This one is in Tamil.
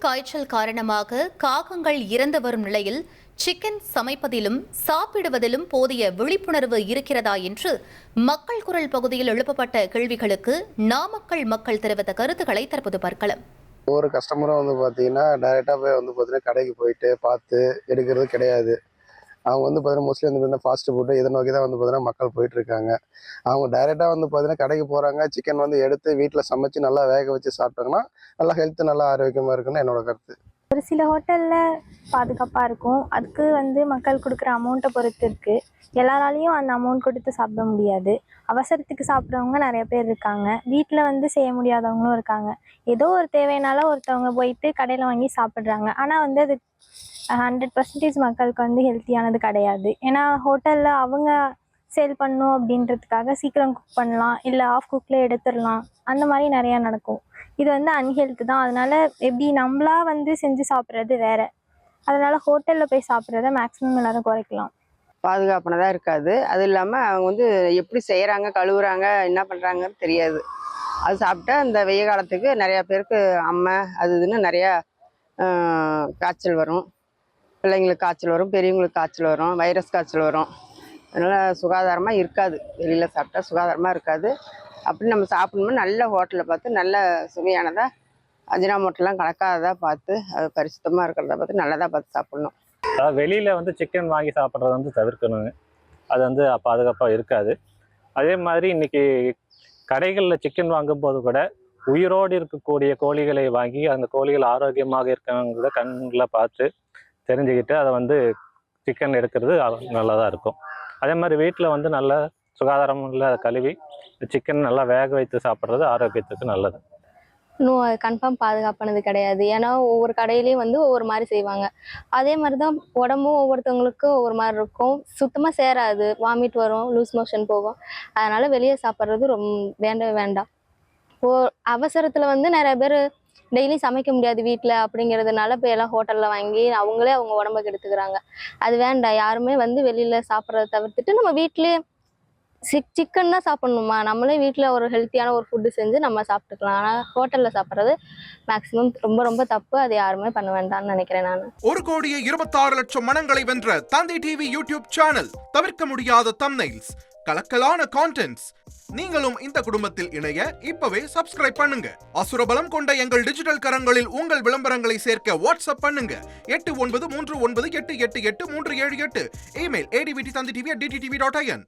காய்ச்சல் காரணமாக காகங்கள் இறந்து வரும் நிலையில் சிக்கன் சமைப்பதிலும் சாப்பிடுவதிலும் போதிய விழிப்புணர்வு இருக்கிறதா என்று மக்கள் குரல் பகுதியில் எழுப்பப்பட்ட கேள்விகளுக்கு நாமக்கல் மக்கள் தெரிவித்த கருத்துக்களை தற்போது பார்க்கலாம். ஒவ்வொரு கஸ்டமரும் பார்த்தீங்கன்னா டைரெக்டாக போய் பார்த்தீங்கன்னா கடைக்கு போயிட்டு பார்த்து எடுக்கிறது கிடையாது. அவங்க பார்த்தீங்கன்னா மோஸ்ட்லி பார்த்தீங்கன்னா ஃபாஸ்ட் ஃபுட்டு இதை நோக்கி தான் பார்த்தீங்கன்னா மக்கள் போயிட்டுருக்காங்க. அவங்க டைரெக்டாக பார்த்தீங்கன்னா கடைக்கு போகிறாங்க, சிக்கன் எடுத்து வீட்டில் சமைச்சு நல்லா வேக வச்சு சாப்பிட்டாங்கன்னா நல்லா ஹெல்த்து நல்லா ஆரோக்கியமாக இருக்குன்னு என்னோட கருத்து. ஒரு சில ஹோட்டலில் பாதுகாப்பாக இருக்கும். அதுக்கு மக்கள் கொடுக்குற அமௌண்ட்டை பொறுத்து இருக்குது. எல்லாராலையும் அந்த அமௌண்ட் கொடுத்து சாப்பிட முடியாது. அவசரத்துக்கு சாப்பிட்றவங்க நிறைய பேர் இருக்காங்க. வீட்டில் செய்ய முடியாதவங்களும் இருக்காங்க. ஏதோ ஒரு தேவைனால ஒருத்தவங்க போயிட்டு கடையில் வாங்கி சாப்பிட்றாங்க. ஆனால் அது 100% மக்களுக்கு ஹெல்த்தியானது கிடையாது. ஏன்னா ஹோட்டலில் அவங்க சேல் பண்ணணும் அப்படின்றதுக்காக சீக்கிரம் குக் பண்ணலாம், இல்லை ஆஃப் குக்கில் எடுத்துடலாம். அந்த மாதிரி நிறையா நடக்கும். இது அன்ஹெல்த்து தான். அதனால் எப்படி நம்மளா செஞ்சு சாப்பிட்றது வேறு. அதனால் ஹோட்டலில் போய் சாப்பிட்றத மேக்ஸிமம் எல்லோரும் குறைக்கலாம். பாதுகாப்பானதாக இருக்காது. அது இல்லாமல் அவங்க எப்படி செய்கிறாங்க, கழுவுறாங்க, என்ன பண்ணுறாங்கன்னு தெரியாது. அது சாப்பிட்டா இந்த வெய்ய காலத்துக்கு நிறையா பேருக்கு அம்மை அது இதுன்னு நிறையா காய்ச்சல் வரும். பிள்ளைங்களுக்கு காய்ச்சல் வரும், பெரியவங்களுக்கு காய்ச்சல் வரும், வைரஸ் காய்ச்சல் வரும். அதனால் சுகாதாரமாக இருக்காது. வெளியில் சாப்பிட்டா சுகாதாரமாக இருக்காது. அப்படி நம்ம சாப்பிடணும்னா நல்ல ஹோட்டலில் பார்த்து நல்ல சுவையானதாக அஜினாமோட்டெல்லாம் கலக்காததாக பார்த்து அது பரிசுத்தமாக இருக்கிறத பார்த்து நல்லதாக பார்த்து சாப்பிட்ணும். அதாவது வெளியில் சிக்கன் வாங்கி சாப்பிட்றத தவிர்க்கணுங்க. அது பாதுகாப்பாக இருக்காது. அதே மாதிரி இன்றைக்கி கடைகளில் சிக்கன் வாங்கும்போது கூட உயிரோடு இருக்கக்கூடிய கோழிகளை வாங்கி அந்த கோழிகள் ஆரோக்கியமாக இருக்கிறவங்கள கண்ணில் பார்த்து தெரிஞ்சுக்கிட்டு அதை சிக்கன் எடுக்கிறது நல்லதாக இருக்கும். அதே மாதிரி வீட்டில் நல்ல சுகாதாரம் உள்ள கழுவி சிக்கன் நல்லா வேக வைத்து சாப்பிட்றது ஆரோக்கியத்துக்கு நல்லது. இன்னும் அது கன்ஃபார்ம் பாதுகாப்பானது கிடையாது. ஏன்னா ஒவ்வொரு கடையிலையும் ஒவ்வொரு மாதிரி செய்வாங்க. அதே மாதிரி தான் உடம்பும் ஒவ்வொருத்தவங்களுக்கும் ஒவ்வொரு மாதிரி இருக்கும். சுத்தமாக சேராது, வாமிட் வரும், லூஸ் மோஷன் போகும். அதனால் வெளியே சாப்பிட்றது வேண்டவே வேண்டாம். அவசரத்தில் நிறைய பேர் டெய்லி சமைக்க முடியாது வீட்டில் அப்படிங்கிறதுனால இப்போ எல்லாம் ஹோட்டலில் வாங்கி அவங்களே அவங்க உடம்புக்கு எடுத்துக்கிறாங்க. அது வேண்டாம். யாருமே வெளியில் சாப்பிட்றத தவிர்த்துட்டு நம்ம வீட்டிலே சிக்கன் தான் சாப்பிட்ணுமா, நம்மளே வீட்டில் ஒரு ஹெல்த்தியான ஒரு ஃபுட்டு செஞ்சு நம்ம சாப்பிட்டுக்கலாம். ஆனால் ஹோட்டலில் சாப்பிட்றது மேக்ஸிமம் ரொம்ப ரொம்ப தப்பு. அது யாருமே பண்ண வேண்டாம்னு நினைக்கிறேன் நான். 1,26,00,000 மனங்களை வென்ற தந்தி டிவி யூடியூப் சேனல். தவிர்க்க முடியாத தம்ப்நெயில்ஸ், கலக்கலான கான்டென்ட்ஸ். நீங்களும் இந்த குடும்பத்தில் இணைய இப்பவே சப்ஸ்கிரைப் பண்ணுங்க. அசுரபலம் கொண்ட எங்கள் டிஜிட்டல் கரங்களில் உங்கள் விளம்பரங்களை சேர்க்க வாட்ஸ்அப் பண்ணுங்க. 8939888838. Email advttv@dttv.in.